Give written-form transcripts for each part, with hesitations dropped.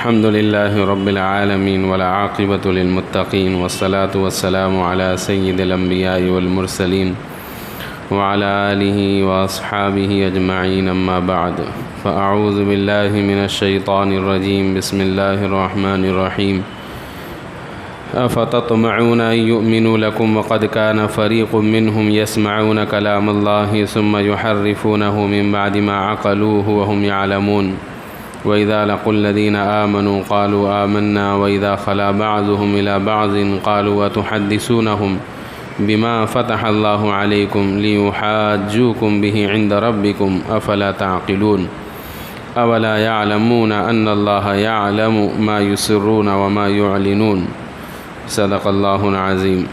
الحمد لله رب العالمين والعاقبة للمتقين والصلاة والسلام على سيد الأنبياء والمرسلين وعلى آله وأصحابه أجمعين أما بعد فأعوذ بالله من الشيطان الرجيم بسم الله الرحمن الرحيم أفتطمعون أن يؤمنوا لكم وقد كان فريق منهم يسمعون كلام الله ثم يحرفونه من بعد ما عقلوه وهم يعلمون وإذا لقوا الذين آمنوا قالوا آمنا وإذا خلا بعضهم إلى بعض قالوا وتحدثونهم بما فتح الله عليكم ليحاجوكم به عند ربكم أفلا تعقلون أولا يعلمون أن الله يعلم ما يسرون وما يعلنون صدق اللہ العظیم۔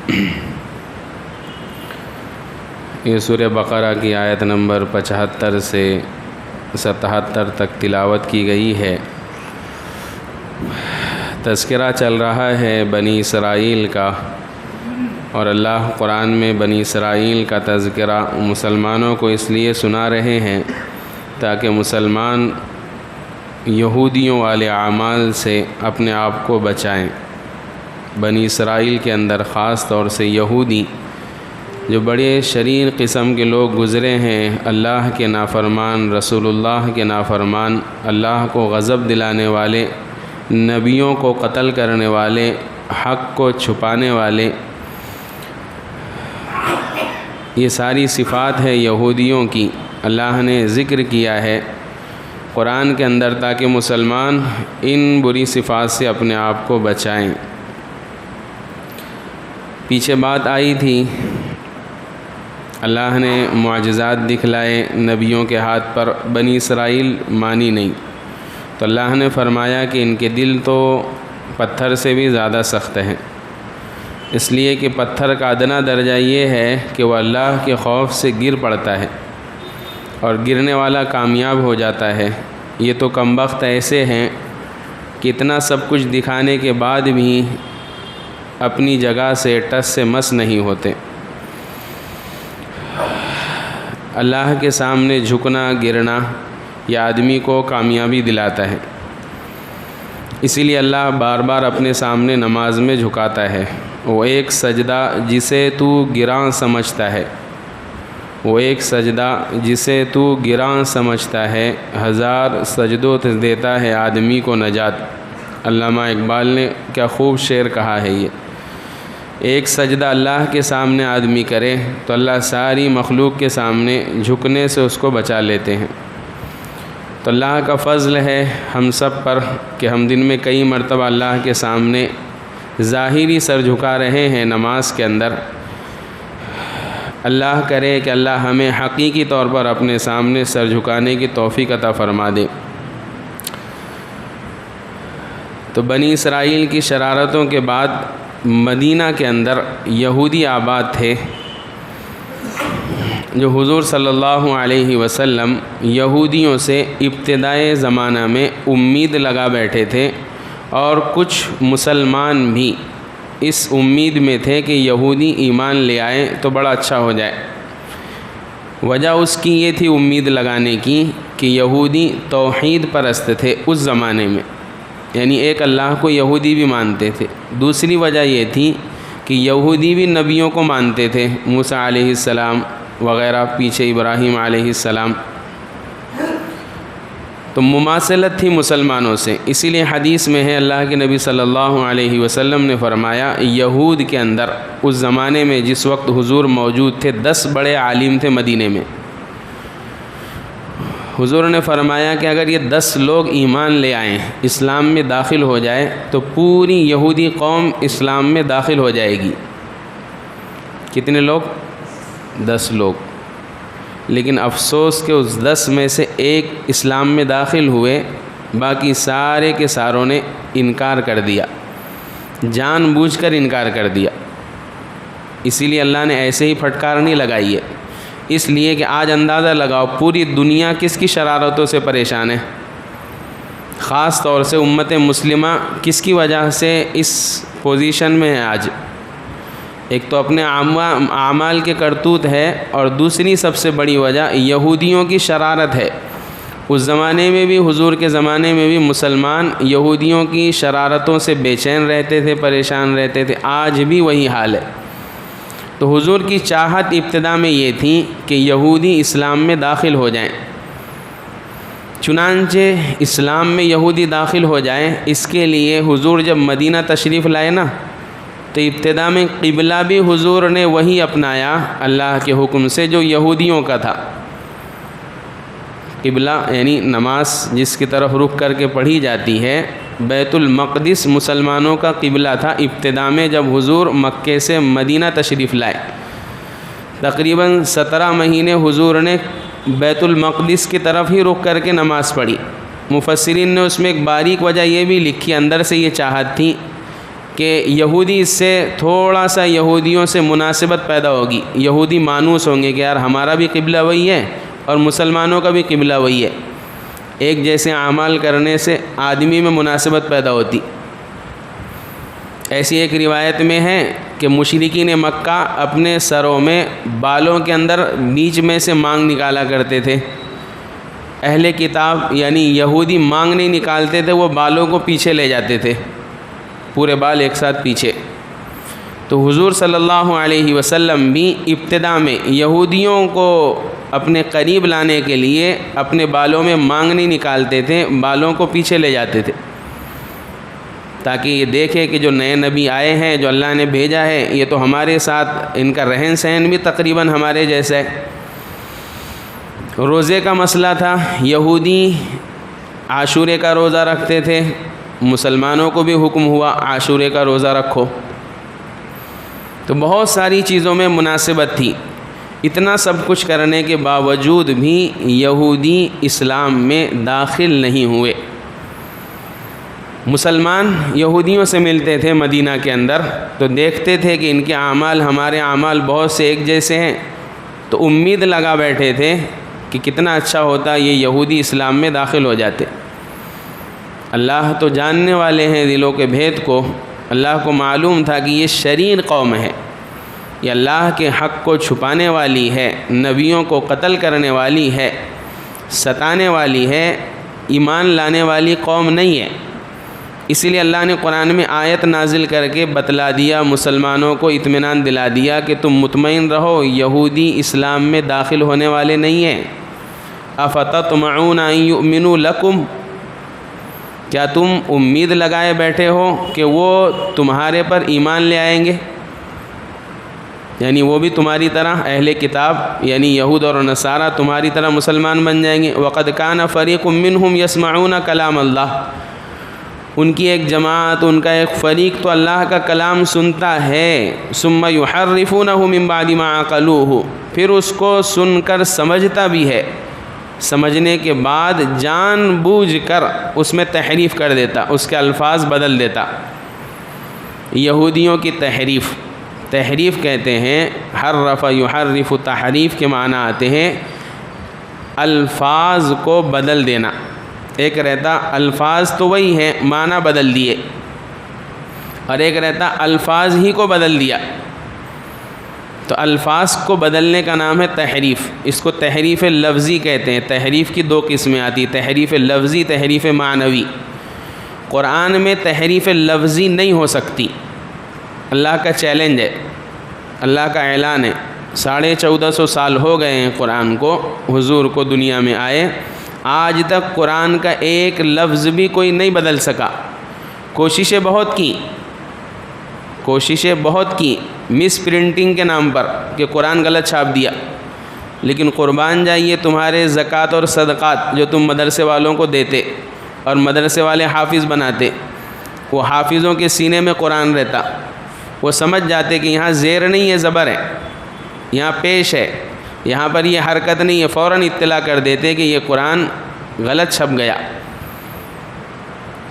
یہ سورہ بقرہ کی آیت نمبر 75 سے 77 تک تلاوت کی گئی ہے۔ تذکرہ چل رہا ہے بنی اسرائیل کا، اور اللہ قرآن میں بنی اسرائیل کا تذکرہ مسلمانوں کو اس لیے سنا رہے ہیں تاکہ مسلمان یہودیوں والے اعمال سے اپنے آپ کو بچائیں۔ بنی اسرائیل کے اندر خاص طور سے یہودی جو بڑے شریر قسم کے لوگ گزرے ہیں، اللہ کے نافرمان، رسول اللہ کے نافرمان، اللہ کو غضب دلانے والے، نبیوں کو قتل کرنے والے، حق کو چھپانے والے، یہ ساری صفات ہے یہودیوں کی، اللہ نے ذکر کیا ہے قرآن کے اندر تاکہ مسلمان ان بری صفات سے اپنے آپ کو بچائیں۔ پیچھے بات آئی تھی، اللہ نے معجزات دکھلائے نبیوں کے ہاتھ پر، بنی اسرائیل مانی نہیں، تو اللہ نے فرمایا کہ ان کے دل تو پتھر سے بھی زیادہ سخت ہیں، اس لیے کہ پتھر کا ادنا درجہ یہ ہے کہ وہ اللہ کے خوف سے گر پڑتا ہے اور گرنے والا کامیاب ہو جاتا ہے۔ یہ تو کمبخت ایسے ہیں کہ اتنا سب کچھ دکھانے کے بعد بھی اپنی جگہ سے ٹس سے مس نہیں ہوتے۔ اللہ کے سامنے جھکنا گرنا یہ آدمی کو کامیابی دلاتا ہے، اسی لیے اللہ بار بار اپنے سامنے نماز میں جھکاتا ہے۔ وہ ایک سجدہ جسے تو گراں سمجھتا ہے، وہ ایک سجدہ جسے تو گراں سمجھتا ہے، ہزار سجدوں دیتا ہے آدمی کو نجات۔ علامہ اقبال نے کیا خوب شعر کہا ہے یہ، ایک سجدہ اللہ کے سامنے آدمی کرے تو اللہ ساری مخلوق کے سامنے جھکنے سے اس کو بچا لیتے ہیں۔ تو اللہ کا فضل ہے ہم سب پر کہ ہم دن میں کئی مرتبہ اللہ کے سامنے ظاہری سر جھکا رہے ہیں نماز کے اندر۔ اللہ کرے کہ اللہ ہمیں حقیقی طور پر اپنے سامنے سر جھکانے کی توفیق عطا فرما دے۔ تو بنی اسرائیل کی شرارتوں کے بعد مدینہ کے اندر یہودی آباد تھے جو حضور صلی اللہ علیہ وسلم یہودیوں سے ابتدائے زمانہ میں امید لگا بیٹھے تھے، اور کچھ مسلمان بھی اس امید میں تھے کہ یہودی ایمان لے آئیں تو بڑا اچھا ہو جائے۔ وجہ اس کی یہ تھی امید لگانے کی کہ یہودی توحید پرست تھے اس زمانے میں، یعنی ایک اللہ کو یہودی بھی مانتے تھے۔ دوسری وجہ یہ تھی کہ یہودی بھی نبیوں کو مانتے تھے، موسیٰ علیہ السلام وغیرہ، پیچھے ابراہیم علیہ السلام، تو مماثلت تھی مسلمانوں سے۔ اسی لیے حدیث میں ہے اللہ کے نبی صلی اللہ علیہ وسلم نے فرمایا یہود کے اندر اس زمانے میں جس وقت حضور موجود تھے 10 بڑے عالم تھے مدینے میں۔ حضور نے فرمایا کہ اگر یہ 10 لوگ ایمان لے آئیں، اسلام میں داخل ہو جائے تو پوری یہودی قوم اسلام میں داخل ہو جائے گی۔ کتنے لوگ؟ 10 لوگ۔ لیکن افسوس کہ اس 10 میں سے ایک اسلام میں داخل ہوئے، باقی سارے کے ساروں نے انکار کر دیا، جان بوجھ کر انکار کر دیا۔ اسی لیے اللہ نے ایسے ہی پھٹکار نہیں لگائی ہے، اس لیے کہ آج اندازہ لگاؤ پوری دنیا کس کی شرارتوں سے پریشان ہے، خاص طور سے امت مسلمہ کس کی وجہ سے اس پوزیشن میں ہے آج۔ ایک تو اپنے اعمال کے کرتوت ہے، اور دوسری سب سے بڑی وجہ یہودیوں کی شرارت ہے۔ اس زمانے میں بھی، حضور کے زمانے میں بھی مسلمان یہودیوں کی شرارتوں سے بے چین رہتے تھے، پریشان رہتے تھے، آج بھی وہی حال ہے۔ تو حضور کی چاہت ابتدا میں یہ تھی کہ یہودی اسلام میں داخل ہو جائیں۔ چنانچہ اسلام میں یہودی داخل ہو جائیں، اس کے لیے حضور جب مدینہ تشریف لائے نا، تو ابتدا میں قبلہ بھی حضور نے وہی اپنایا اللہ کے حکم سے جو یہودیوں کا تھا۔ قبلہ یعنی نماز جس کی طرف رخ کر کے پڑھی جاتی ہے، بیت المقدس مسلمانوں کا قبلہ تھا ابتدا میں جب حضور مکے سے مدینہ تشریف لائے۔ تقریباً 17 مہینے حضور نے بیت المقدس کی طرف ہی رخ کر کے نماز پڑھی۔ مفسرین نے اس میں ایک باریک وجہ یہ بھی لکھی، اندر سے یہ چاہت تھی کہ یہودی اس سے تھوڑا سا یہودیوں سے مناسبت پیدا ہوگی، یہودی مانوس ہوں گے کہ یار ہمارا بھی قبلہ وہی ہے اور مسلمانوں کا بھی قبلہ وہی ہے، ایک جیسے اعمال کرنے سے آدمی میں مناسبت پیدا ہوتی۔ ایسی ایک روایت میں ہے کہ مشرکین مکہ اپنے سروں میں بالوں کے اندر بیچ میں سے مانگ نکالا کرتے تھے، اہل کتاب یعنی یہودی مانگ نہیں نکالتے تھے، وہ بالوں کو پیچھے لے جاتے تھے، پورے بال ایک ساتھ پیچھے۔ تو حضور صلی اللہ علیہ وسلم بھی ابتدا میں یہودیوں کو اپنے قریب لانے کے لیے اپنے بالوں میں مانگ نہیں نکالتے تھے، بالوں کو پیچھے لے جاتے تھے، تاکہ یہ دیکھے کہ جو نئے نبی آئے ہیں، جو اللہ نے بھیجا ہے، یہ تو ہمارے ساتھ ان کا رہن سہن بھی تقریباً ہمارے جیسا ہے۔ روزے کا مسئلہ تھا، یہودی عاشورے کا روزہ رکھتے تھے، مسلمانوں کو بھی حکم ہوا عاشورے کا روزہ رکھو۔ تو بہت ساری چیزوں میں مناسبت تھی۔ اتنا سب کچھ کرنے کے باوجود بھی یہودی اسلام میں داخل نہیں ہوئے۔ مسلمان یہودیوں سے ملتے تھے مدینہ کے اندر، تو دیکھتے تھے کہ ان کے اعمال ہمارے اعمال بہت سے ایک جیسے ہیں، تو امید لگا بیٹھے تھے کہ کتنا اچھا ہوتا یہ یہودی اسلام میں داخل ہو جاتے۔ اللہ تو جاننے والے ہیں دلوں کے بھید کو، اللہ کو معلوم تھا کہ یہ شریر قوم ہے، یہ اللہ کے حق کو چھپانے والی ہے، نبیوں کو قتل کرنے والی ہے، ستانے والی ہے، ایمان لانے والی قوم نہیں ہے۔ اسی لیے اللہ نے قرآن میں آیت نازل کر کے بتلا دیا، مسلمانوں کو اطمینان دلا دیا کہ تم مطمئن رہو، یہودی اسلام میں داخل ہونے والے نہیں ہیں۔ افتطمعون ان یؤمنوا لکم، کیا تم امید لگائے بیٹھے ہو کہ وہ تمہارے پر ایمان لے آئیں گے، یعنی وہ بھی تمہاری طرح اہل کتاب یعنی یہود اور نصارہ تمہاری طرح مسلمان بن جائیں گے۔ وقد کان فریق منہم یسمعون کلام اللہ، ان کی ایک جماعت، ان کا ایک فریق تو اللہ کا کلام سنتا ہے، ثم یحرفونہ من بعد ما عقلوہ، پھر اس کو سن کر سمجھتا بھی ہے، سمجھنے کے بعد جان بوجھ کر اس میں تحریف کر دیتا، اس کے الفاظ بدل دیتا۔ یہودیوں کی تحریف کہتے ہیں، حرف یحرف، تحریف کے معنی آتے ہیں الفاظ کو بدل دینا۔ ایک رہتا الفاظ تو وہی ہیں، معنی بدل دیے، اور ایک رہتا الفاظ ہی کو بدل دیا۔ تو الفاظ کو بدلنے کا نام ہے تحریف، اس کو تحریف لفظی کہتے ہیں۔ تحریف کی 2 قسمیں آتی، تحریف لفظی، تحریف معنوی۔ قرآن میں تحریف لفظی نہیں ہو سکتی، اللہ کا چیلنج ہے، اللہ کا اعلان ہے۔ 1450 سال ہو گئے ہیں قرآن کو، حضور کو دنیا میں آئے، آج تک قرآن کا ایک لفظ بھی کوئی نہیں بدل سکا۔ کوششیں بہت کی مس پرنٹنگ کے نام پر کہ قرآن غلط چھاپ دیا، لیکن قربان جائیے تمہارے زکوٰۃ اور صدقات جو تم مدرسے والوں کو دیتے اور مدرسے والے حافظ بناتے، وہ حافظوں کے سینے میں قرآن رہتا، وہ سمجھ جاتے کہ یہاں زیر نہیں ہے، زبر ہے، یہاں پیش ہے، یہاں پر یہ حرکت نہیں ہے، فوراً اطلاع کر دیتے کہ یہ قرآن غلط چھپ گیا۔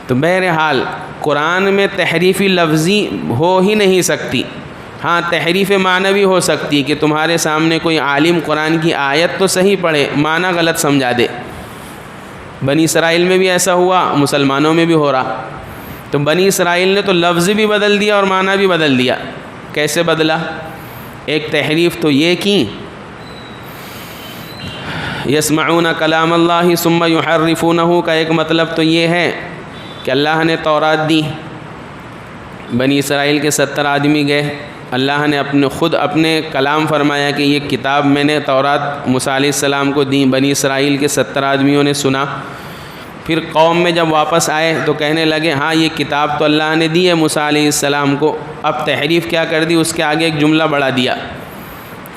تو بہرحال قرآن میں تحریفی لفظی ہو ہی نہیں سکتی، ہاں تحریف معنوی ہو سکتی کہ تمہارے سامنے کوئی عالم قرآن کی آیت تو صحیح پڑھے، معنی غلط سمجھا دے۔ بنی اسرائیل میں بھی ایسا ہوا، مسلمانوں میں بھی ہو رہا۔ تو بنی اسرائیل نے تو لفظ بھی بدل دیا اور معنی بھی بدل دیا۔ کیسے بدلا؟ ایک تحریف تو یہ کی یسمعون کلام اللہ ثم یحرفونہ کا ایک مطلب تو یہ ہے کہ اللہ نے تورات دی، بنی اسرائیل کے 70 آدمی گئے، اللہ نے خود اپنے کلام فرمایا کہ یہ کتاب میں نے تورات موسیٰ علیہ السلام کو دی، بنی اسرائیل کے 70 آدمیوں نے سنا، پھر قوم میں جب واپس آئے تو کہنے لگے ہاں یہ کتاب تو اللہ نے دی ہے موسیٰ علیہ السلام کو، اب تحریف کیا کر دی، اس کے آگے ایک جملہ بڑھا دیا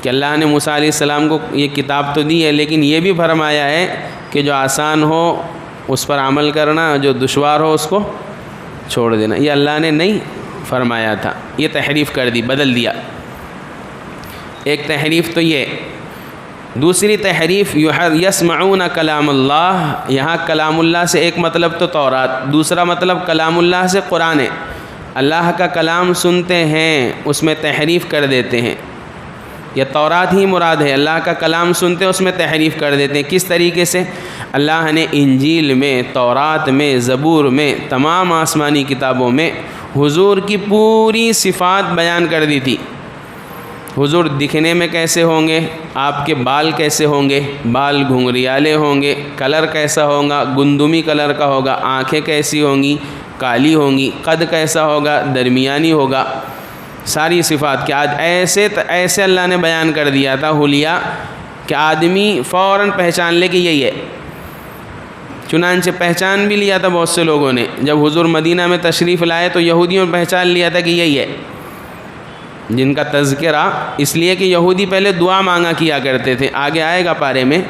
کہ اللہ نے موسیٰ علیہ السلام کو یہ کتاب تو دی ہے لیکن یہ بھی فرمایا ہے کہ جو آسان ہو اس پر عمل کرنا، جو دشوار ہو اس کو چھوڑ دینا، یہ اللہ نے نہیں فرمایا تھا، یہ تحریف کر دی، بدل دیا۔ ایک تحریف تو یہ، دوسری تحریف یسمعون کلام اللہ، یہاں کلام اللہ سے ایک مطلب تو تورات، دوسرا مطلب کلام اللہ سے قرآن ہے، اللہ کا کلام سنتے ہیں اس میں تحریف کر دیتے ہیں، یہ تورات ہی مراد ہے، اللہ کا کلام سنتے اس میں تحریف کر دیتے ہیں۔ کس طریقے سے؟ اللہ نے انجیل میں، تورات میں، زبور میں، تمام آسمانی کتابوں میں حضور کی پوری صفات بیان کر دی تھی، حضور دکھنے میں کیسے ہوں گے، آپ کے بال کیسے ہوں گے، بال گھنگریالے ہوں گے، کلر کیسا ہوگا، گندمی کلر کا ہوگا، آنکھیں کیسی ہوں گی، کالی ہوں گی، قد کیسا ہوگا، درمیانی ہوگا، ساری صفات کے آج ایسے اللہ نے بیان کر دیا تھا حلیہ کہ آدمی فوراً پہچان لے کہ یہی ہے۔ چنانچہ پہچان بھی لیا تھا بہت سے لوگوں نے، جب حضور مدینہ میں تشریف لائے تو یہودیوں نے پہچان لیا تھا کہ یہی ہے جن کا تذکرہ، اس لیے کہ یہودی پہلے دعا مانگا کیا کرتے تھے، آگے آئے گا پارے میں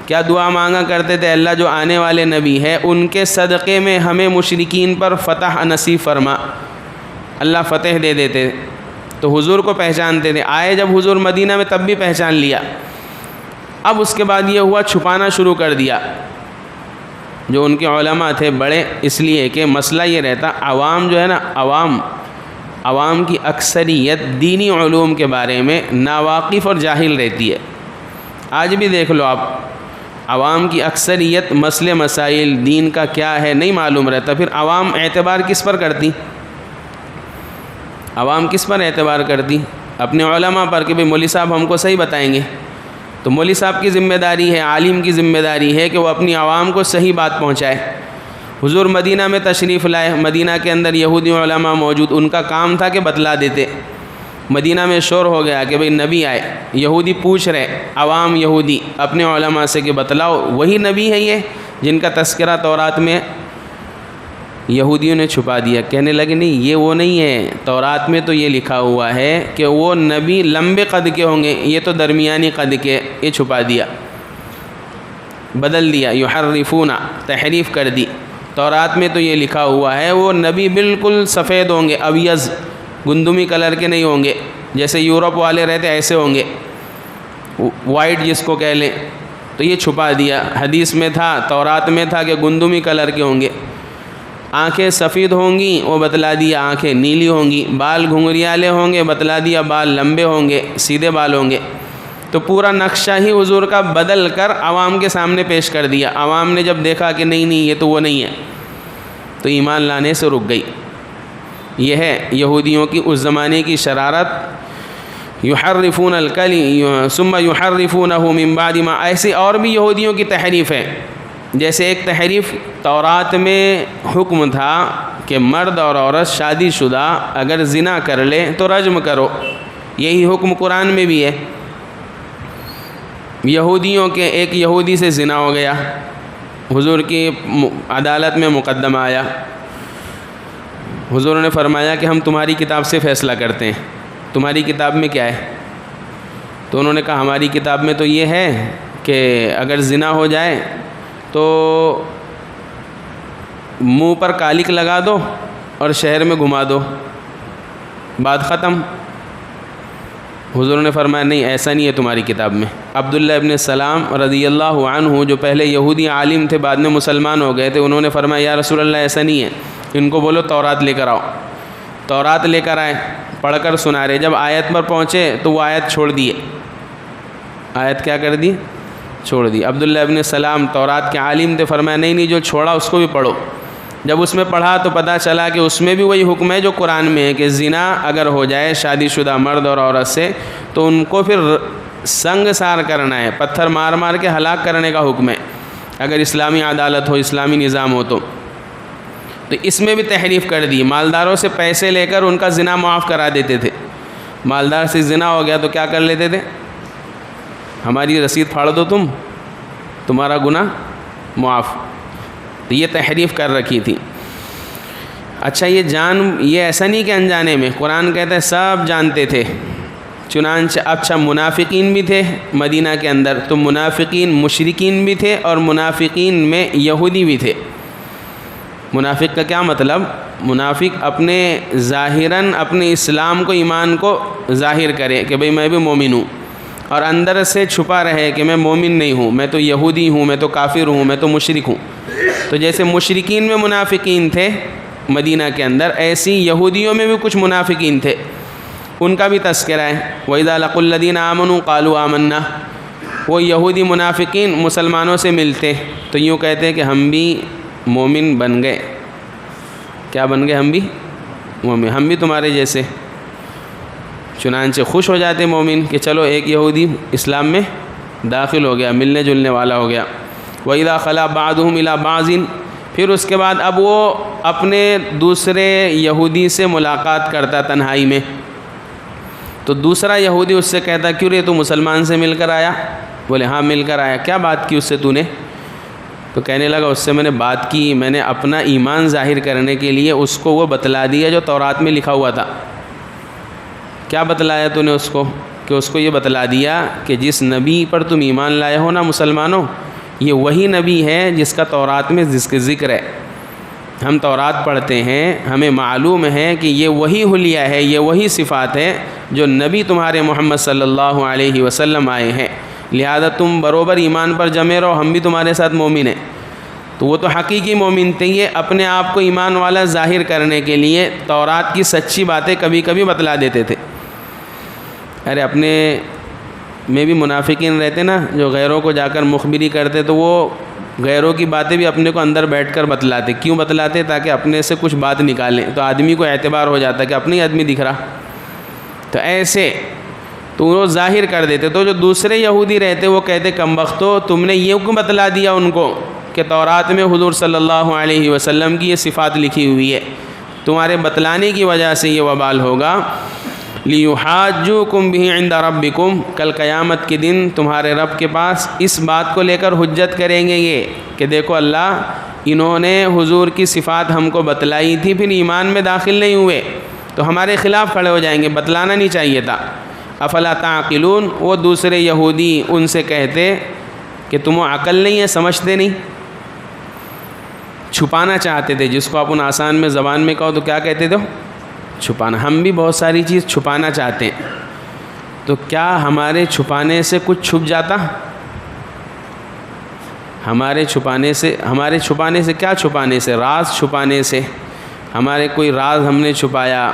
کیا دعا مانگا کرتے تھے، اللہ جو آنے والے نبی ہے ان کے صدقے میں ہمیں مشرکین پر فتح نصیب فرما، اللہ فتح دے دیتے، تو حضور کو پہچانتے تھے، آئے جب حضور مدینہ میں تب بھی پہچان لیا۔ اب اس کے بعد یہ ہوا چھپانا شروع کر دیا جو ان کے علماء تھے بڑے، اس لیے کہ مسئلہ یہ رہتا عوام جو ہے نا، عوام کی اکثریت دینی علوم کے بارے میں ناواقف اور جاہل رہتی ہے۔ آج بھی دیکھ لو آپ، عوام کی اکثریت مسئلے مسائل دین کا کیا ہے نہیں معلوم رہتا، پھر عوام اعتبار کس پر کرتی؟ عوام کس پر اعتبار کرتی؟ اپنے علماء پر کہ بھئی مولوی صاحب ہم کو صحیح بتائیں گے، تو مولوی صاحب کی ذمہ داری ہے، عالم کی ذمہ داری ہے کہ وہ اپنی عوام کو صحیح بات پہنچائے۔ حضور مدینہ میں تشریف لائے، مدینہ کے اندر یہودی علماء موجود، ان کا کام تھا کہ بتلا دیتے۔ مدینہ میں شور ہو گیا کہ بھئی نبی آئے، یہودی پوچھ رہے، عوام یہودی اپنے علماء سے کہ بتلاؤ وہی نبی ہے یہ جن کا تذکرہ تورات میں؟ یہودیوں نے چھپا دیا، کہنے لگے نہیں یہ وہ نہیں ہے، تورات میں تو یہ لکھا ہوا ہے کہ وہ نبی لمبے قد کے ہوں گے، یہ تو درمیانی قد کے، یہ چھپا دیا، بدل دیا، یحرفون، تحریف کر دی۔ تورات میں تو یہ لکھا ہوا ہے وہ نبی بالکل سفید ہوں گے، ابیض، گندمی کلر کے نہیں ہوں گے، جیسے یورپ والے رہتے ایسے ہوں گے، وائٹ جس کو کہہ لیں، تو یہ چھپا دیا۔ حدیث میں تھا، تورات میں تھا کہ گندمی کلر کے ہوں گے، آنکھیں سفید ہوں گی، وہ بتلا دیا آنکھیں نیلی ہوں گی، بال گھنگریالے ہوں گے، بتلا دیا بال لمبے ہوں گے، سیدھے بال ہوں گے، تو پورا نقشہ ہی حضور کا بدل کر عوام کے سامنے پیش کر دیا۔ عوام نے جب دیکھا کہ نہیں یہ تو وہ نہیں ہے، تو ایمان لانے سے رک گئی۔ یہ ہے یہودیوں کی اس زمانے کی شرارت، یحرفون الکلم ثم یحرفونہ من بعد ما، ایسی اور بھی یہودیوں کی تحریف ہے۔ جیسے ایک تحریف تورات میں حکم تھا کہ مرد اور عورت شادی شدہ اگر زنا کر لے تو رجم کرو، یہی حکم قرآن میں بھی ہے۔ یہودیوں کے ایک یہودی سے زنا ہو گیا، حضور کی عدالت میں مقدمہ آیا، حضور نے فرمایا کہ ہم تمہاری کتاب سے فیصلہ کرتے ہیں، تمہاری کتاب میں کیا ہے؟ تو انہوں نے کہا ہماری کتاب میں تو یہ ہے کہ اگر زنا ہو جائے تو منہ پر کالک لگا دو اور شہر میں گھما دو، بات ختم۔ حضور نے فرمایا نہیں ایسا نہیں ہے تمہاری کتاب میں۔ عبداللہ ابن سلام رضی اللہ عنہ جو پہلے یہودی عالم تھے بعد میں مسلمان ہو گئے تھے، انہوں نے فرمایا یا رسول اللہ ایسا نہیں ہے، ان کو بولو تورات لے کر آؤ۔ تورات لے کر آئے، پڑھ کر سنا رہے، جب آیت پر پہنچے تو وہ آیت چھوڑ دیے، آیت کیا کر دی؟ چھوڑ دی۔ عبداللہ ابن سلام تورات کے عالم تھے، فرمایا نہیں جو چھوڑا اس کو بھی پڑھو۔ جب اس میں پڑھا تو پتہ چلا کہ اس میں بھی وہی حکم ہے جو قرآن میں ہے کہ زنا اگر ہو جائے شادی شدہ مرد اور عورت سے تو ان کو پھر سنگ سار کرنا ہے، پتھر مار مار کے ہلاک کرنے کا حکم ہے اگر اسلامی عدالت ہو، اسلامی نظام ہو تو اس میں بھی تحریف کر دی۔ مالداروں سے پیسے لے کر ان کا زنا معاف کرا دیتے تھے۔ مالدار سے زنا ہو گیا تو کیا کر لیتے تھے؟ ہماری رسید پھاڑ دو، تمہارا گناہ معاف۔ تو یہ تحریف کر رکھی تھی۔ اچھا یہ ایسا نہیں کہ انجانے میں، قرآن کہتا ہے سب جانتے تھے۔ چنانچہ اچھا منافقین بھی تھے مدینہ کے اندر، تو منافقین مشرکین بھی تھے اور منافقین میں یہودی بھی تھے۔ منافق کا کیا مطلب؟ منافق اپنے ظاہراً اپنے اسلام کو، ایمان کو ظاہر کرے کہ بھئی میں بھی مومن ہوں، اور اندر سے چھپا رہے کہ میں مومن نہیں ہوں، میں تو یہودی ہوں، میں تو کافر ہوں، میں تو مشرک ہوں۔ تو جیسے مشرکین میں منافقین تھے مدینہ کے اندر، ایسی یہودیوں میں بھی کچھ منافقین تھے، ان کا بھی تذکرہ ہے۔ وَإِذَا لَقُوا الَّذِينَ آمَنُوا قَالُوا آمَنَّا۔ وہ یہودی منافقین مسلمانوں سے ملتے تو یوں کہتے ہیں کہ ہم بھی مومن بن گئے۔ کیا بن گئے؟ ہم بھی مومن، ہم بھی تمہارے جیسے۔ چنانچہ خوش ہو جاتے مومن کہ چلو ایک یہودی اسلام میں داخل ہو گیا، ملنے جلنے والا ہو گیا۔ وَإِذَا خَلَا بَعْضُهُمْ إِلَىٰ بَعْضٍ۔ پھر اس کے بعد اب وہ اپنے دوسرے یہودی سے ملاقات کرتا تنہائی میں، تو دوسرا یہودی اس سے کہتا کیوں رے تو مسلمان سے مل کر آیا؟ بولے ہاں مل کر آیا۔ کیا بات کی اس سے تو نے؟ تو کہنے لگا اس سے میں نے بات کی، میں نے اپنا ایمان ظاہر کرنے کے لیے اس کو وہ بتلا دیا جو تورات میں لکھا ہوا تھا۔ کیا بتلایا تو نے اس کو؟ کہ اس کو یہ بتلا دیا کہ جس نبی پر تم ایمان لائے ہو نا مسلمانوں، یہ وہی نبی ہے جس کا تورات میں ذکر ہے۔ ہم تورات پڑھتے ہیں، ہمیں معلوم ہے کہ یہ وہی حلیہ ہے، یہ وہی صفات ہے جو نبی تمہارے محمد صلی اللہ علیہ وسلم آئے ہیں، لہذا تم بروبر ایمان پر جمے رہو، ہم بھی تمہارے ساتھ مومن ہیں۔ تو وہ تو حقیقی مومن تھے، یہ اپنے آپ کو ایمان والا ظاہر کرنے کے لیے تورات کی سچی باتیں کبھی کبھی بتلا دیتے تھے۔ ارے اپنے میں بھی منافقین رہتے نا جو غیروں کو جا کر مخبری کرتے، تو وہ غیروں کی باتیں بھی اپنے کو اندر بیٹھ کر بتلاتے۔ کیوں بتلاتے؟ تاکہ اپنے سے کچھ بات نکالیں، تو آدمی کو اعتبار ہو جاتا کہ اپنے ہی آدمی دکھ رہا۔ تو ایسے تو وہ ظاہر کر دیتے۔ تو جو دوسرے یہودی رہتے وہ کہتے کم بختو، تم نے یہ کیوں بتلا دیا ان کو کہ تورات میں حضور صلی اللہ علیہ وسلم کی یہ صفات لکھی ہوئی ہے، تمہارے بتلانے کی وجہ سے یہ وبال ہوگا۔ لِيُحَاجُّوكُمْ بِهِ عِنْدَ رَبِّكُمْ، کل قیامت کے دن تمہارے رب کے پاس اس بات کو لے کر حجت کریں گے یہ کہ دیکھو اللہ، انہوں نے حضور کی صفات ہم کو بتلائی تھی، پھر ایمان میں داخل نہیں ہوئے، تو ہمارے خلاف کھڑے ہو جائیں گے، بتلانا نہیں چاہیے تھا۔ افلا تعقلون، وہ دوسرے یہودی ان سے کہتے کہ تمہیں عقل نہیں ہے، سمجھتے نہیں۔ چھپانا چاہتے تھے، جس کو اپن آسان میں زبان میں کہو تو کیا کہتے تھے؟ چھپانا۔ ہم بھی بہت ساری چیز چھپانا چاہتے ہیں، تو کیا ہمارے چھپانے سے کچھ چھپ جاتا؟ ہمارے چھپانے سے کیا چھپانے سے؟ راز چھپانے سے۔ ہمارے کوئی راز ہم نے چھپایا،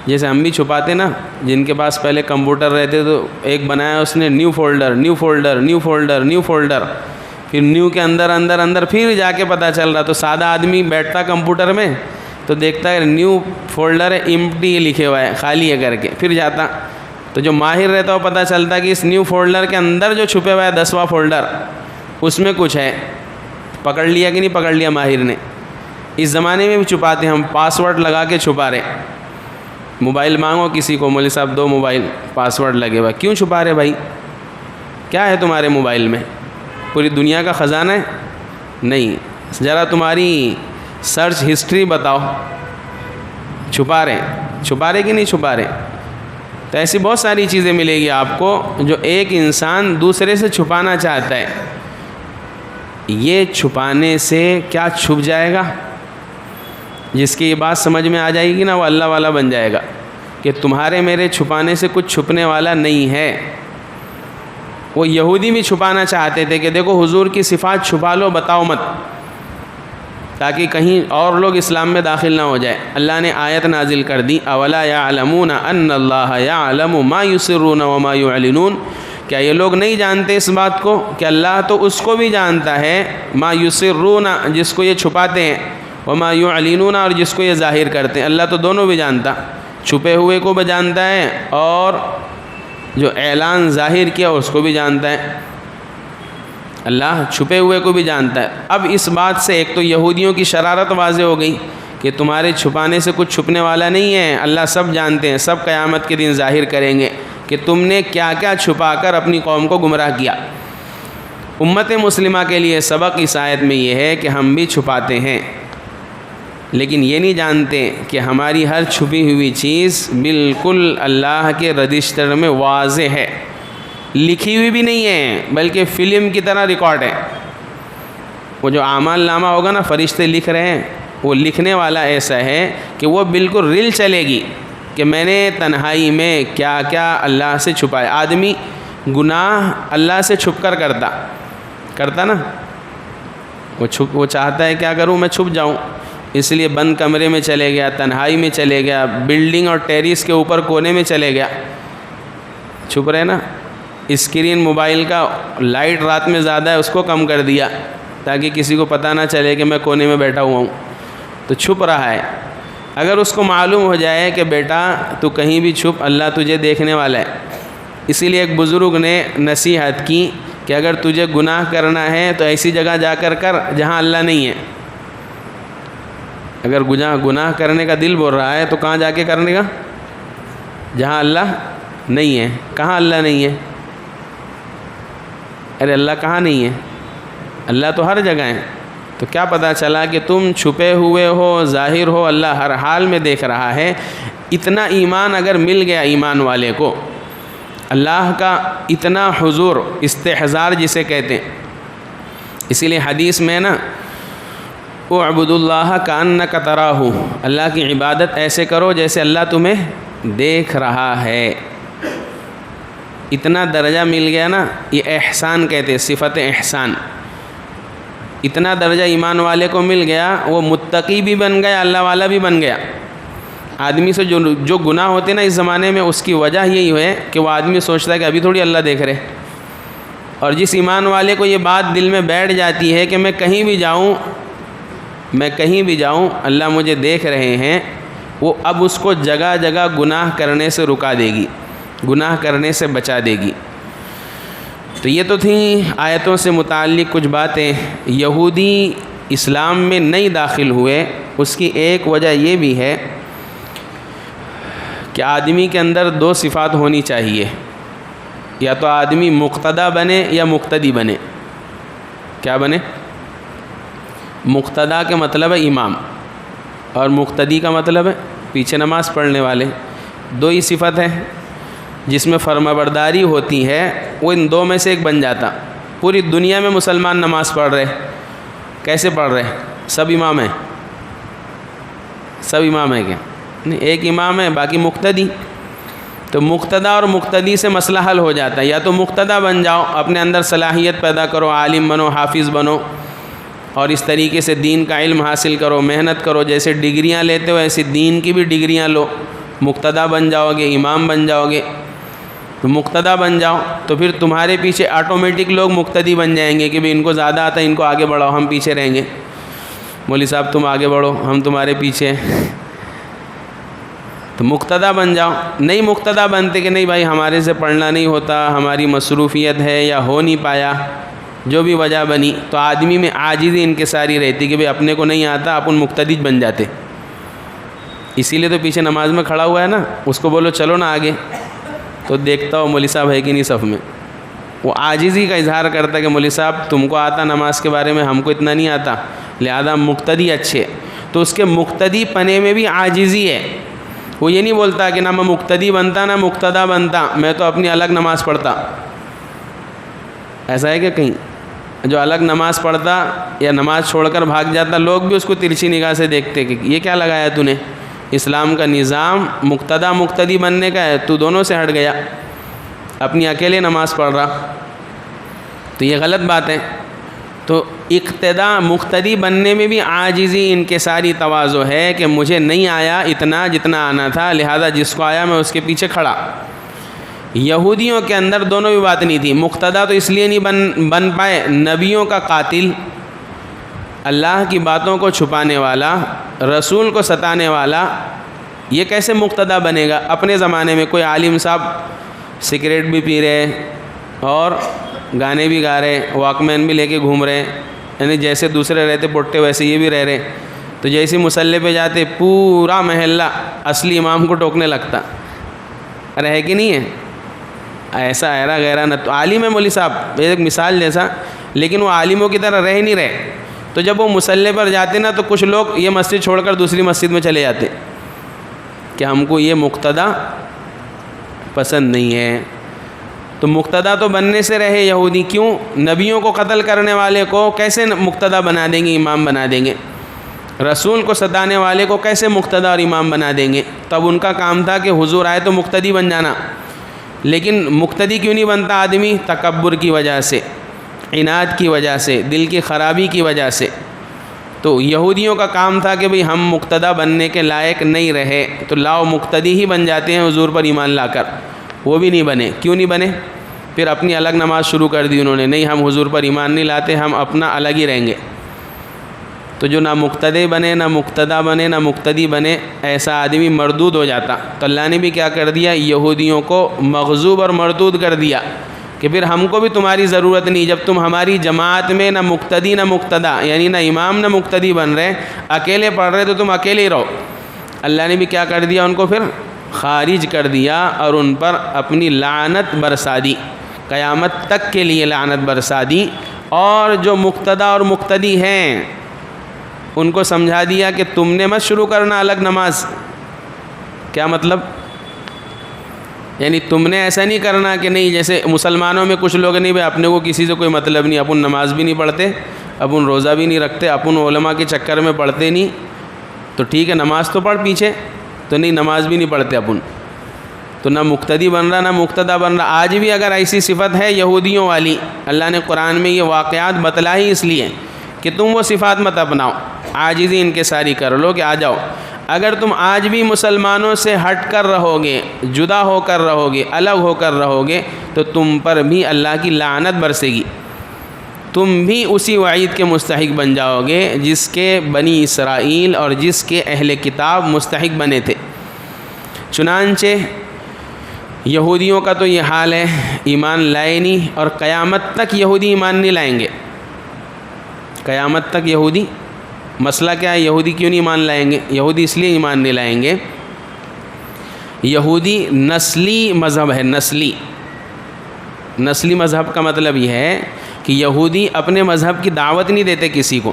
جیسے ہم بھی چھپاتے نا، جن کے پاس پہلے کمپیوٹر رہتے تو ایک بنایا اس نے new folder, new folder, new folder, new folder, پھر نیو کے اندر پھر جا کے پتہ چل رہا، تو سادہ آدمی بیٹھتا کمپیوٹر میں تو دیکھتا ہے نیو فولڈر ہے، ایمپٹی لکھے ہوا ہے، خالی ہے کر کے، پھر جاتا۔ تو جو ماہر رہتا وہ پتہ چلتا کہ اس نیو فولڈر کے اندر جو چھپے ہوا ہے 10واں فولڈر، اس میں کچھ ہے۔ پکڑ لیا کہ نہیں پکڑ لیا ماہر نے؟ اس زمانے میں بھی چھپاتے ہیں ہم، پاس ورڈ لگا کے چھپا رہے۔ موبائل مانگو کسی کو، مولوی صاحب دو موبائل، پاس ورڈ لگے ہوا، کیوں چھپا رہے بھائی؟ کیا ہے تمہارے موبائل میں؟ پوری دنیا کا خزانہ ہے؟ نہیں، ذرا تمہاری سرچ ہسٹری بتاؤ۔ چھپا رہے کہ نہیں چھپا رہے؟ تو ایسی بہت ساری چیزیں ملے گی آپ کو جو ایک انسان دوسرے سے چھپانا چاہتا ہے۔ یہ چھپانے سے کیا چھپ جائے گا؟ جس کی یہ بات سمجھ میں آ جائے گی نا، وہ اللہ والا بن جائے گا کہ تمہارے میرے چھپانے سے کچھ چھپنے والا نہیں ہے۔ وہ یہودی بھی چھپانا چاہتے تھے کہ دیکھو حضور کی صفات چھپا لو، بتاؤ مت، تاکہ کہیں اور لوگ اسلام میں داخل نہ ہو جائے۔ اللہ نے آیت نازل کر دی، اولا یعلمون ان اللہ یعلم ما یسرون وما یعلنون، کیا یہ لوگ نہیں جانتے اس بات کو کہ اللہ تو اس کو بھی جانتا ہے، ما یسرون جس کو یہ چھپاتے ہیں، وما یعلنون اور جس کو یہ ظاہر کرتے ہیں۔ اللہ تو دونوں بھی جانتا، چھپے ہوئے کو بھی جانتا ہے اور جو اعلان ظاہر کیا اس کو بھی جانتا ہے، اللہ چھپے ہوئے کو بھی جانتا ہے۔ اب اس بات سے ایک تو یہودیوں کی شرارت واضح ہو گئی کہ تمہارے چھپانے سے کچھ چھپنے والا نہیں ہے، اللہ سب جانتے ہیں، سب قیامت کے دن ظاہر کریں گے کہ تم نے کیا کیا چھپا کر اپنی قوم کو گمراہ کیا۔ امت مسلمہ کے لیے سبق اس آیت میں یہ ہے کہ ہم بھی چھپاتے ہیں، لیکن یہ نہیں جانتے کہ ہماری ہر چھپی ہوئی چیز بالکل اللہ کے رجسٹر میں واضح ہے، لکھی ہوئی بھی نہیں ہے بلکہ فلم کی طرح ریکارڈ ہے۔ وہ جو اعمال نامہ ہوگا نا، فرشتے لکھ رہے ہیں، وہ لکھنے والا ایسا ہے کہ وہ بالکل ریل چلے گی کہ میں نے تنہائی میں کیا کیا اللہ سے چھپایا۔ آدمی گناہ اللہ سے چھپ کر کرتا نا، وہ چاہتا ہے کیا کروں، میں چھپ جاؤں، اس لیے بند کمرے میں چلے گیا، تنہائی میں چلے گیا، بلڈنگ اور ٹیریس کے اوپر کونے میں چلے گیا، چھپ رہے نا۔ اسکرین موبائل کا لائٹ رات میں زیادہ ہے، اس کو کم کر دیا تاکہ کسی کو پتہ نہ چلے کہ میں کونے میں بیٹھا ہوا ہوں، تو چھپ رہا ہے۔ اگر اس کو معلوم ہو جائے کہ بیٹا تو کہیں بھی چھپ، اللہ تجھے دیکھنے والا ہے۔ اسی لیے ایک بزرگ نے نصیحت کی کہ اگر تجھے گناہ کرنا ہے تو ایسی جگہ جا کر جہاں اللہ نہیں ہے۔ اگر گناہ کرنے کا دل بول رہا ہے تو کہاں جا کے کرنے کا؟ جہاں اللہ نہیں ہے۔ کہاں اللہ نہیں ہے؟ ارے اللہ کہاں نہیں ہے؟ اللہ تو ہر جگہ ہے۔ تو کیا پتہ چلا کہ تم چھپے ہوئے ہو، ظاہر ہو، اللہ ہر حال میں دیکھ رہا ہے۔ اتنا ایمان اگر مل گیا ایمان والے کو، اللہ کا اتنا حضور، استحضار جسے کہتے ہیں، اسی لیے حدیث میں نا اعبد اللہ کأنک تراہ، اللہ کی عبادت ایسے کرو جیسے اللہ تمہیں دیکھ رہا ہے۔ اتنا درجہ مل گیا نا، یہ احسان کہتے ہیں، صفت احسان۔ اتنا درجہ ایمان والے کو مل گیا، وہ متقی بھی بن گیا، اللہ والا بھی بن گیا۔ آدمی سے جو گناہ ہوتے ہیں نا اس زمانے میں، اس کی وجہ یہی ہے کہ وہ آدمی سوچتا ہے کہ ابھی تھوڑی اللہ دیکھ رہے، اور جس ایمان والے کو یہ بات دل میں بیٹھ جاتی ہے کہ میں کہیں بھی جاؤں اللہ مجھے دیکھ رہے ہیں، وہ اب اس کو جگہ جگہ گناہ کرنے سے رکا دے گی، گناہ کرنے سے بچا دے گی۔ تو یہ تو تھیں آیتوں سے متعلق کچھ باتیں۔ یہودی اسلام میں نہیں داخل ہوئے، اس کی ایک وجہ یہ بھی ہے کہ آدمی کے اندر دو صفات ہونی چاہیے، یا تو آدمی مقتدی بنے یا مقتدی بنے۔ کیا بنے؟ مقتدی کا مطلب ہے امام، اور مقتدی کا مطلب ہے پیچھے نماز پڑھنے والے۔ دو ہی صفت ہے، جس میں فرمانبرداری ہوتی ہے وہ ان دو میں سے ایک بن جاتا۔ پوری دنیا میں مسلمان نماز پڑھ رہے، کیسے پڑھ رہے؟ سب امام ہیں، سب امام ہیں کیا؟ نہیں، ایک امام ہے، باقی مقتدی۔ تو مقتدی اور مقتدی سے مسئلہ حل ہو جاتا ہے۔ یا تو مقتدی بن جاؤ، اپنے اندر صلاحیت پیدا کرو، عالم بنو، حافظ بنو، اور اس طریقے سے دین کا علم حاصل کرو، محنت کرو، جیسے ڈگریاں لیتے ہو ایسے دین کی بھی ڈگریاں لو، مقتدی بن جاؤ گے، امام بن جاؤ گے۔ تو مقتدی بن جاؤ تو پھر تمہارے پیچھے آٹومیٹک لوگ مقتدی بن جائیں گے کہ بھئی ان کو زیادہ آتا ہے، ان کو آگے بڑھاؤ، ہم پیچھے رہیں گے۔ مولوی صاحب تم آگے بڑھو، ہم تمہارے پیچھے۔ تو مقتدی بن جاؤ۔ نہیں مقتدی بنتے کہ نہیں بھائی ہمارے سے پڑھنا نہیں ہوتا، ہماری مصروفیت ہے یا ہو نہیں پایا، جو بھی وجہ بنی، تو آدمی میں عاجزی انکساری رہتی کہ بھئی اپنے کو نہیں آتا، اپن مقتدی بن جاتے۔ اسی لیے تو پیچھے نماز میں کھڑا ہوا ہے نا، اس کو بولو چلو نا آگے، تو دیکھتا ہو مولوی صاحب ہے کہ نہیں صف میں، وہ عاجزی کا اظہار کرتا ہے کہ مولوی صاحب تم کو آتا نماز کے بارے میں، ہم کو اتنا نہیں آتا، لہذا مقتدی اچھے۔ تو اس کے مقتدی پنے میں بھی عاجزی ہے۔ وہ یہ نہیں بولتا کہ نہ میں مقتدی بنتا نہ مقتدی بنتا، میں تو اپنی الگ نماز پڑھتا۔ ایسا ہے کہ کہیں جو الگ نماز پڑھتا یا نماز چھوڑ کر بھاگ جاتا، لوگ بھی اس کو ترچھی نگاہ سے دیکھتے کہ یہ کیا لگایا تو نے، اسلام کا نظام مقتدی بننے کا ہے، تو دونوں سے ہٹ گیا، اپنی اکیلے نماز پڑھ رہا۔ تو یہ غلط بات ہے۔ تو مقتدی بننے میں بھی عاجزی انکساری تواضع ہے کہ مجھے نہیں آیا اتنا جتنا آنا تھا، لہذا جس کو آیا میں اس کے پیچھے کھڑا۔ یہودیوں کے اندر دونوں بھی بات نہیں تھی۔ مقتدی تو اس لیے نہیں بن پائے، نبیوں کا قاتل، اللہ کی باتوں کو چھپانے والا، رسول کو ستانے والا، یہ کیسے مقتدی بنے گا؟ اپنے زمانے میں کوئی عالم صاحب سگریٹ بھی پی رہے اور گانے بھی گا رہے، واک مین بھی لے کے گھوم رہے، یعنی جیسے دوسرے رہتے پٹے ویسے یہ بھی رہ رہے. تو جیسے مصلی پہ جاتے پورا محلہ اصلی امام کو ٹوکنے لگتا. ارے ہے کہ نہیں ہے؟ ایسا ایرا غیرہ نہ. تو عالم ہے مولوی صاحب ایک مثال جیسا، لیکن وہ عالموں کی طرح رہ نہیں رہے. تو جب وہ مصلی پر جاتے نا تو کچھ لوگ یہ مسجد چھوڑ کر دوسری مسجد میں چلے جاتے کہ ہم کو یہ مقتدا پسند نہیں ہے. تو مقتدا تو بننے سے رہے یہودی. کیوں؟ نبیوں کو قتل کرنے والے کو کیسے مقتدا بنا دیں گے، امام بنا دیں گے؟ رسول کو ستانے والے کو کیسے مقتدا اور امام بنا دیں گے؟ تب ان کا کام تھا کہ حضور آئے تو مقتدی بن جانا. لیکن مقتدی کیوں نہیں بنتا آدمی؟ تکبر کی وجہ سے، عناد کی وجہ سے، دل کی خرابی کی وجہ سے. تو یہودیوں کا کام تھا کہ بھئی ہم مقتدا بننے کے لائق نہیں رہے، تو لاؤ مقتدی ہی بن جاتے ہیں حضور پر ایمان لا کر. وہ بھی نہیں بنے. کیوں نہیں بنے؟ پھر اپنی الگ نماز شروع کر دی انہوں نے، نہیں ہم حضور پر ایمان نہیں لاتے، ہم اپنا الگ ہی رہیں گے. تو جو نہ مقتدی بنے، نہ مقتدا بنے، نہ مقتدی بنے، ایسا آدمی مردود ہو جاتا. تو اللہ نے بھی کیا کر دیا؟ یہودیوں کو مغضوب اور مردود کر دیا کہ پھر ہم کو بھی تمہاری ضرورت نہیں. جب تم ہماری جماعت میں نہ مقتدی نہ مقتدا، یعنی نہ امام نہ مقتدی بن رہے، اکیلے پڑھ رہے، تو تم اکیلے ہی رہو. اللہ نے بھی کیا کر دیا؟ ان کو پھر خارج کر دیا اور ان پر اپنی لعنت برسا دی، قیامت تک کے لیے لعنت برسا دی. اور جو مقتدا اور مقتدی ہیں ان کو سمجھا دیا کہ تم نے مت شروع کرنا الگ نماز. کیا مطلب؟ یعنی تم نے ایسا نہیں کرنا کہ نہیں، جیسے مسلمانوں میں کچھ لوگ نہیں بھائی اپنے کو کسی سے کوئی مطلب نہیں، اپن نماز بھی نہیں پڑھتے، اپن روزہ بھی نہیں رکھتے، اپن علماء کے چکر میں پڑھتے نہیں. تو ٹھیک ہے نماز تو پڑھ پیچھے، تو نہیں نماز بھی نہیں پڑھتے اپن، تو نہ مقتدی بن رہا نہ مقتدا بن رہا. آج بھی اگر ایسی صفت ہے یہودیوں والی، اللہ نے قرآن میں یہ واقعات بتلا ہی اس لیے کہ تم وہ صفات مت اپناؤ، عاجزی انکساری کر لو کہ آ جاؤ. اگر تم آج بھی مسلمانوں سے ہٹ کر رہو گے، جدا ہو کر رہو گے، الگ ہو کر رہو گے، تو تم پر بھی اللہ کی لعنت برسے گی. تم بھی اسی وعید کے مستحق بن جاؤ گے جس کے بنی اسرائیل اور جس کے اہل کتاب مستحق بنے تھے. چنانچہ یہودیوں کا تو یہ حال ہے، ایمان لائے نہیں، اور قیامت تک یہودی ایمان نہیں لائیں گے. قیامت تک یہودی، مسئلہ کیا ہے؟ یہودی کیوں نہیں ایمان لائیں گے؟ یہودی اس لیے ایمان نہیں لائیں گے، یہودی نسلی مذہب ہے. نسلی مذہب کا مطلب یہ ہے کہ یہودی اپنے مذہب کی دعوت نہیں دیتے کسی کو.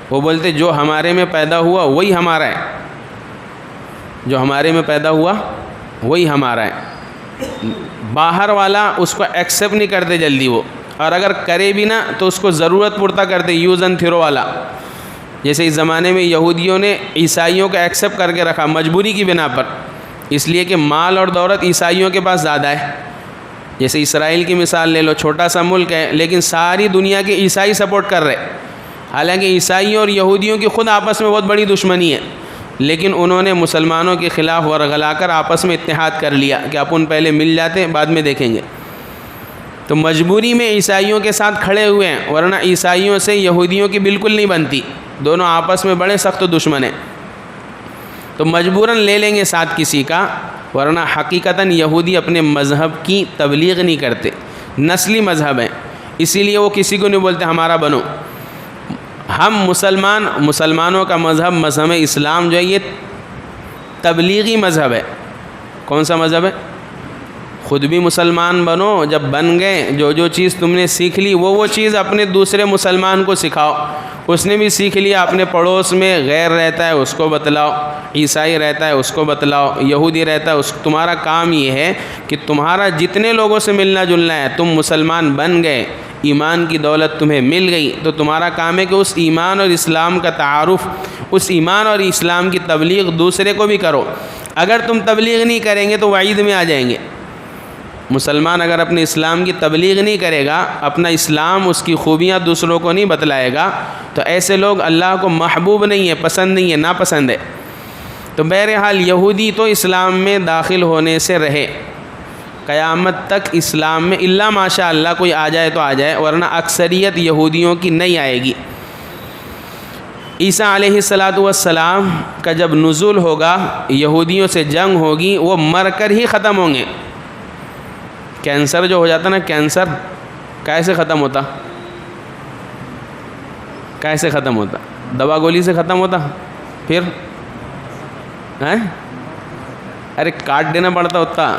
وہ بولتے جو ہمارے میں پیدا ہوا وہی ہمارا ہے، جو ہمارے میں پیدا ہوا وہی ہمارا ہے. باہر والا اس کو ایکسیپٹ نہیں کرتے جلدی وہ، اور اگر کرے بھی نا تو اس کو ضرورت پورتا کرتے، یوز اینڈ تھرو والا. جیسے اس زمانے میں یہودیوں نے عیسائیوں کو ایکسیپٹ کر کے رکھا مجبوری کی بنا پر، اس لیے کہ مال اور دولت عیسائیوں کے پاس زیادہ ہے. جیسے اسرائیل کی مثال لے لو، چھوٹا سا ملک ہے لیکن ساری دنیا کے عیسائی سپورٹ کر رہے. حالانکہ عیسائیوں اور یہودیوں کی خود آپس میں بہت بڑی دشمنی ہے، لیکن انہوں نے مسلمانوں کے خلاف ورغلا کر آپس میں اتحاد کر لیا کہ اپن پہلے مل جاتے ہیں بعد میں دیکھیں گے. تو مجبوری میں عیسائیوں کے ساتھ کھڑے ہوئے ہیں، ورنہ عیسائیوں سے یہودیوں کی بالکل نہیں بنتی، دونوں آپس میں بڑے سخت دشمن ہیں. تو مجبوراً لے لیں گے ساتھ کسی کا، ورنہ حقیقتاً یہودی اپنے مذہب کی تبلیغ نہیں کرتے، نسلی مذہب ہیں، اسی لیے وہ کسی کو نہیں بولتے ہمارا بنو. ہم مسلمانوں کا مذہب اسلام جو ہے یہ تبلیغی مذہب ہے. کون سا مذہب ہے؟ خود بھی مسلمان بنو، جب بن گئے جو چیز تم نے سیکھ لی وہ چیز اپنے دوسرے مسلمان کو سکھاؤ. اس نے بھی سیکھ لیا، اپنے پڑوس میں غیر رہتا ہے اس کو بتلاؤ، عیسائی رہتا ہے اس کو بتلاؤ، یہودی رہتا ہے تمہارا کام یہ ہے کہ تمہارا جتنے لوگوں سے ملنا جلنا ہے، تم مسلمان بن گئے، ایمان کی دولت تمہیں مل گئی، تو تمہارا کام ہے کہ اس ایمان اور اسلام کا تعارف، اس ایمان اور اسلام کی تبلیغ دوسرے کو بھی کرو. اگر تم تبلیغ نہیں کریں گے تو وعید میں آ جائیں گے. مسلمان اگر اپنے اسلام کی تبلیغ نہیں کرے گا، اپنا اسلام اس کی خوبیاں دوسروں کو نہیں بتلائے گا، تو ایسے لوگ اللہ کو محبوب نہیں ہے، پسند نہیں ہے، ناپسند ہے. تو بہرحال یہودی تو اسلام میں داخل ہونے سے رہے قیامت تک اسلام میں، الا ماشاء اللہ کوئی آ جائے تو آ جائے، ورنہ اکثریت یہودیوں کی نہیں آئے گی. عیسیٰ علیہ السلام کا جب نزول ہوگا، یہودیوں سے جنگ ہوگی، وہ مر کر ہی ختم ہوں گے. کینسر جو ہو جاتا نا، کینسر کیسے ختم ہوتا؟ کیسے ختم ہوتا؟ دوا گولی سے ختم ہوتا؟ پھر ارے کاٹ دینا پڑتا ہوتا.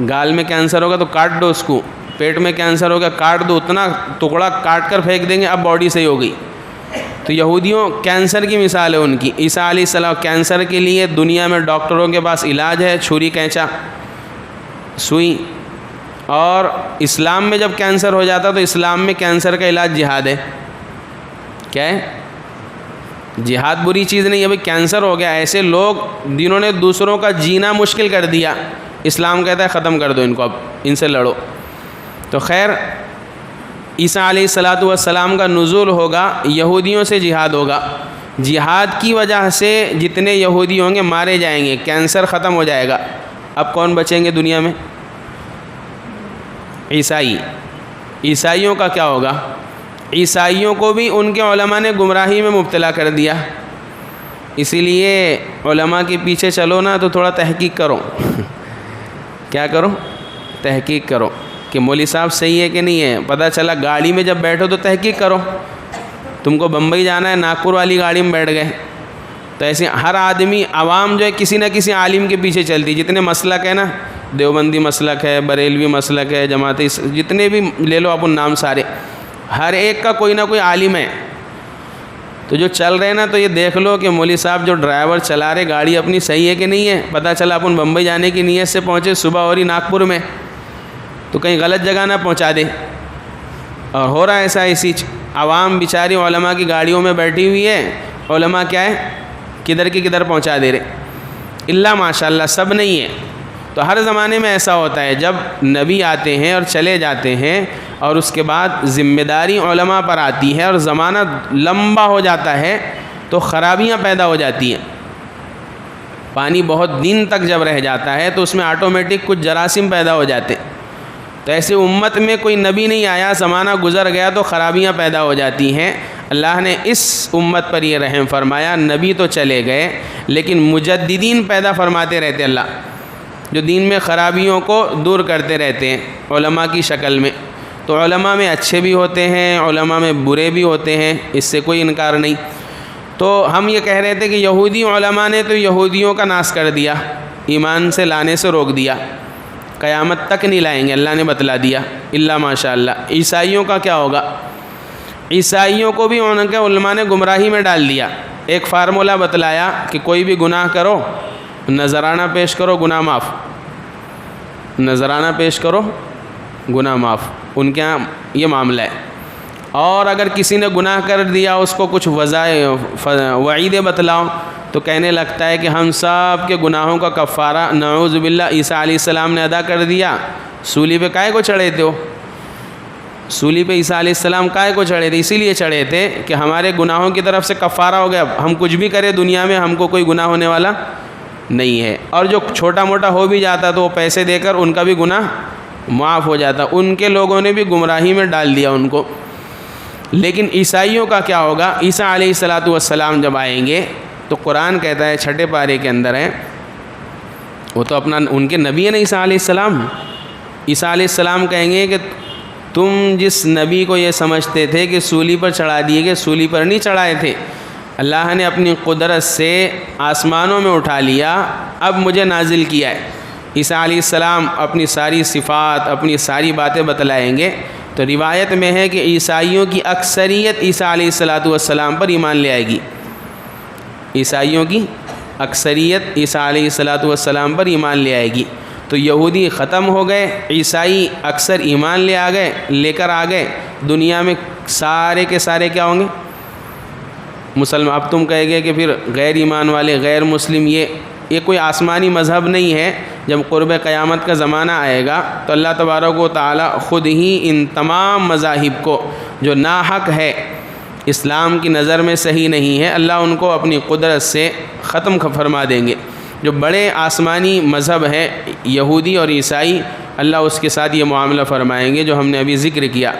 گال میں کینسر ہوگا تو کاٹ دو اس کو، پیٹ میں کینسر ہوگا کاٹ دو، اتنا ٹکڑا کاٹ کر پھینک دیں گے، اب باڈی صحیح ہو گئی. تو یہودیوں کینسر کی مثال ہے ان کی. عیسیٰ علیہ السلام کینسر کے لیے دنیا میں ڈاکٹروں کے پاس علاج ہے، چھری کینچا سوئی. اور اسلام میں جب کینسر ہو جاتا تو اسلام میں کینسر کا علاج جہاد ہے. کیا ہے؟ جہاد بری چیز نہیں ہے بھائی. کینسر ہو گیا، ایسے لوگ جنہوں نے دوسروں کا جینا مشکل کر دیا، اسلام کہتا ہے ختم کر دو ان کو، اب ان سے لڑو. تو خیر عیسیٰ علیہ السلام کا نزول ہوگا، یہودیوں سے جہاد ہوگا. جہاد کی وجہ سے جتنے یہودی ہوں گے مارے جائیں گے، کینسر ختم ہو جائے گا. اب کون بچیں گے دنیا میں؟ عیسائی. عیسائیوں کا کیا ہوگا؟ عیسائیوں کو بھی ان کے علماء نے گمراہی میں مبتلا کر دیا. اسی لیے علماء کے پیچھے چلو نا تو تھوڑا تحقیق کرو. کیا کرو؟ تحقیق کرو کہ مولوی صاحب صحیح ہے کہ نہیں ہے. پتہ چلا گاڑی میں جب بیٹھو تو تحقیق کرو. تم کو بمبئی جانا ہے، ناگپور والی گاڑی میں بیٹھ گئے تو ایسے ہر آدمی عوام جو ہے کسی نہ کسی عالم کے پیچھے چلتی. جتنے مسلک ہے نا، دیوبندی مسلک ہے، بریلوی مسلک ہے، جماعتی، جتنے بھی لے لو اپن نام سارے، ہر ایک کا کوئی نہ کوئی عالم ہے. تو جو چل رہے ہیں نا، تو یہ دیکھ لو کہ مولوی صاحب جو ڈرائیور چلا رہے گاڑی اپنی صحیح ہے کہ نہیں ہے. پتہ چلا اپن بمبئی جانے کی نیت سے پہنچے، صبح ہو رہی ناگپور میں، تو کہیں غلط جگہ نہ پہنچا دے. اور ہو رہا ہے ایسا. اسی عوام بیچاری علماء کی گاڑیوں میں بیٹھی ہوئی ہے، علماء کیا ہے کدھر کی کدھر پہنچا دے رہے. اللہ ماشاء اللہ سب نہیں ہے. تو ہر زمانے میں ایسا ہوتا ہے، جب نبی آتے ہیں اور چلے جاتے ہیں اور اس کے بعد ذمہ داری علماء پر آتی ہے اور زمانہ لمبا ہو جاتا ہے تو خرابیاں پیدا ہو جاتی ہیں. پانی بہت دن تک جب رہ جاتا ہے تو اس میں آٹومیٹک کچھ جراثیم پیدا ہو جاتے. تو ایسے امت میں کوئی نبی نہیں آیا، زمانہ گزر گیا تو خرابیاں پیدا ہو جاتی ہیں. اللہ نے اس امت پر یہ رحم فرمایا، نبی تو چلے گئے لیکن مجددین پیدا فرماتے رہتے اللہ، جو دین میں خرابیوں کو دور کرتے رہتے ہیں علماء کی شکل میں. تو علماء میں اچھے بھی ہوتے ہیں، علماء میں برے بھی ہوتے ہیں، اس سے کوئی انکار نہیں. تو ہم یہ کہہ رہے تھے کہ یہودی علماء نے تو یہودیوں کا ناش کر دیا، ایمان سے لانے سے روک دیا، قیامت تک نہیں لائیں گے، اللہ نے بتلا دیا. اللہ ماشاء اللہ. عیسائیوں کا کیا ہوگا؟ عیسائیوں کو بھی ان کے علماء نے گمراہی میں ڈال دیا. ایک فارمولہ بتلایا کہ کوئی بھی گناہ کرو، نذرانہ پیش کرو، گناہ معاف. نذرانہ پیش کرو، گناہ معاف. ان کے یہاں یہ معاملہ ہے. اور اگر کسی نے گناہ کر دیا، اس کو کچھ وعیدیں بتلاؤ تو کہنے لگتا ہے کہ ہم سب کے گناہوں کا کفارہ نعوذ باللہ عیسیٰ علیہ السلام نے ادا کر دیا. سولی پہ کائے کو چڑھے تھے؟ ہو سولی پہ عیسیٰ علیہ السلام کائے کو چڑھے تھے؟ اسی لیے چڑھے تھے کہ ہمارے گناہوں کی طرف سے کفارہ ہو گیا. ہم کچھ بھی کریں دنیا میں، ہم کو کوئی گناہ ہونے والا نہیں ہے. اور جو چھوٹا موٹا ہو بھی جاتا تو وہ پیسے دے کر ان کا بھی گناہ معاف ہو جاتا. ان کے لوگوں نے بھی گمراہی میں ڈال دیا ان کو. لیکن عیسائیوں کا کیا ہوگا؟ عیسیٰ علیہ السلام جب آئیں گے تو قرآن کہتا ہے 6 پارے کے اندر ہے، وہ تو اپنا ان کے نبی ہے نا عیسیٰ علیہ السلام. عیسیٰ علیہ السلام کہیں گے کہ تم جس نبی کو یہ سمجھتے تھے کہ سولی پر چڑھا دیے گئے، سولی پر نہیں چڑھائے تھے. اللہ نے اپنی قدرت سے آسمانوں میں اٹھا لیا، اب مجھے نازل کیا ہے. عیسیٰ علیہ السلام اپنی ساری صفات، اپنی ساری باتیں بتلائیں گے. تو روایت میں ہے کہ عیسائیوں کی اکثریت عیسیٰ علیہ السلام پر ایمان لے آئے گی. عیسائیوں کی اکثریت عیسیٰ علیہ السلام پر ایمان لے آئے گی. تو یہودی ختم ہو گئے، عیسائی اکثر ایمان لے کر آ گئے. دنیا میں سارے کے سارے کیا ہوں گے؟ مسلمان. اب تم کہے گے کہ پھر غیر ایمان والے، غیر مسلم، یہ کوئی آسمانی مذہب نہیں ہے. جب قرب قیامت کا زمانہ آئے گا تو اللہ تبارک و تعالی خود ہی ان تمام مذاہب کو جو ناحق ہے، اسلام کی نظر میں صحیح نہیں ہے، اللہ ان کو اپنی قدرت سے ختم فرما دیں گے. جو بڑے آسمانی مذہب ہے یہودی اور عیسائی، اللہ اس کے ساتھ یہ معاملہ فرمائیں گے جو ہم نے ابھی ذکر کیا.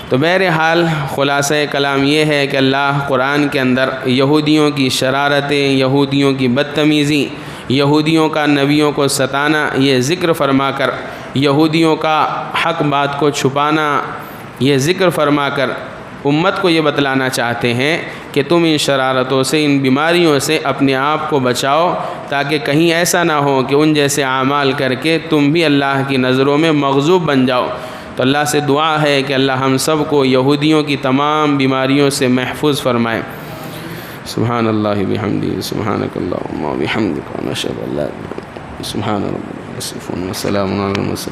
تو بہرحال خلاصہ کلام یہ ہے کہ اللہ قرآن کے اندر یہودیوں کی شرارتیں، یہودیوں کی بدتمیزی، یہودیوں کا نبیوں کو ستانا یہ ذکر فرما کر یہودیوں کا حق بات کو چھپانا، یہ ذکر فرما کر امت کو یہ بتلانا چاہتے ہیں کہ تم ان شرارتوں سے، ان بیماریوں سے اپنے آپ کو بچاؤ، تاکہ کہیں ایسا نہ ہو کہ ان جیسے اعمال کر کے تم بھی اللہ کی نظروں میں مغضوب بن جاؤ۔ تو اللہ سے دعا ہے کہ اللہ ہم سب کو یہودیوں کی تمام بیماریوں سے محفوظ فرمائے۔ سبحان اللہ بحمدہ، سبحانک اللہم وبحمدک، ونشہد ان لا الہ الا انت، سبحان ربک رب العزۃ عما یصفون، وسلام علی المرسلین۔